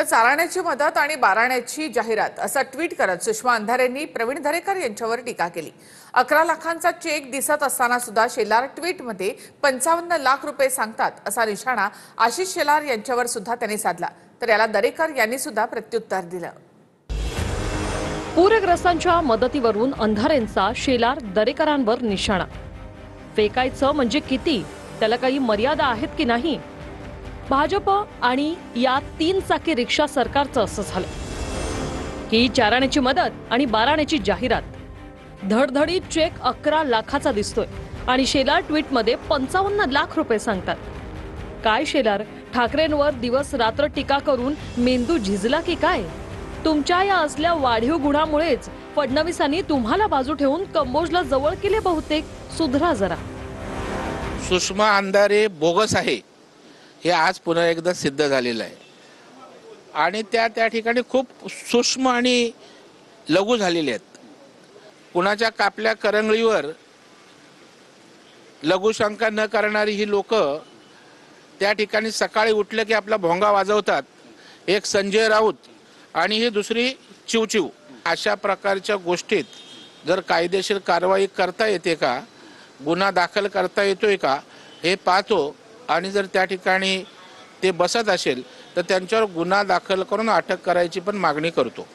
तर चाराण्याची मदत आणि बाराण्याची जाहिरात असा ट्विट करत सुषमा अंधारेंनी प्रवीण दरेकर यांच्यावर टीका केली। 11 लाखांचा चेक दिसत असताना सुद्धा शेलार ट्विटमध्ये 55 लाख रुपये सांगतात असा निशाणा आशिष शेलार यांच्यावर सुद्धा त्यांनी साधला। तर याला दरेकर यांनी सुद्धा प्रत्युत्तर दिलं। पूरग्रस्तांच्या मदतीवरून अंधारेंचा शेलार दरेकरांवर निशाणा। फेकायचं म्हणजे किती, त्याला काही मर्यादा आहेत की नाही? भाजप आणि या 3 चाकी रिक्षा सरकारचं असं झालं की चाराण्याची मदत आणि बाराण्याची जाहिरात। धडधडीत चेक 11 लाखाचा दिसतोय आणि शेलार ट्विटमध्ये 55 लाख रुपये सांगतात। काय शेलार, ठाकरेंवर दिवस रात्र टीका करून मेंदू झिजला की काय? तुमच्या या असल्या वाढीव गुणामुळेच फडणवीसांनी तुम्हाला बाजू ठेवून कंबोजला जवळ केले बहुतेक। सुधरा जरा। सुषमा अंधारे बोगस आहे हे आज पुन्हा एकदा सिद्ध झालेलं आहे आणि त्या ठिकाणी खूप सूक्ष्म आणि लघु झालेले आहेत। कुणाच्या कापल्या करंगळीवर लघुशंका न करणारी ही लोक त्या ठिकाणी सकाळी उठले की आपला भोंगा वाजवतात। एक संजय राऊत आणि ही दुसरी चिवचिव। अशा प्रकारच्या गोष्टीत जर कायदेशीर कारवाई करता येते का, गुन्हा दाखल करता येतोय का हे पाहतो आणि जर त्या ठिकाणी ते बसत असेल तर त्यांच्यावर गुन्हा दाखल करून अटक करायची पण मागणी करतो।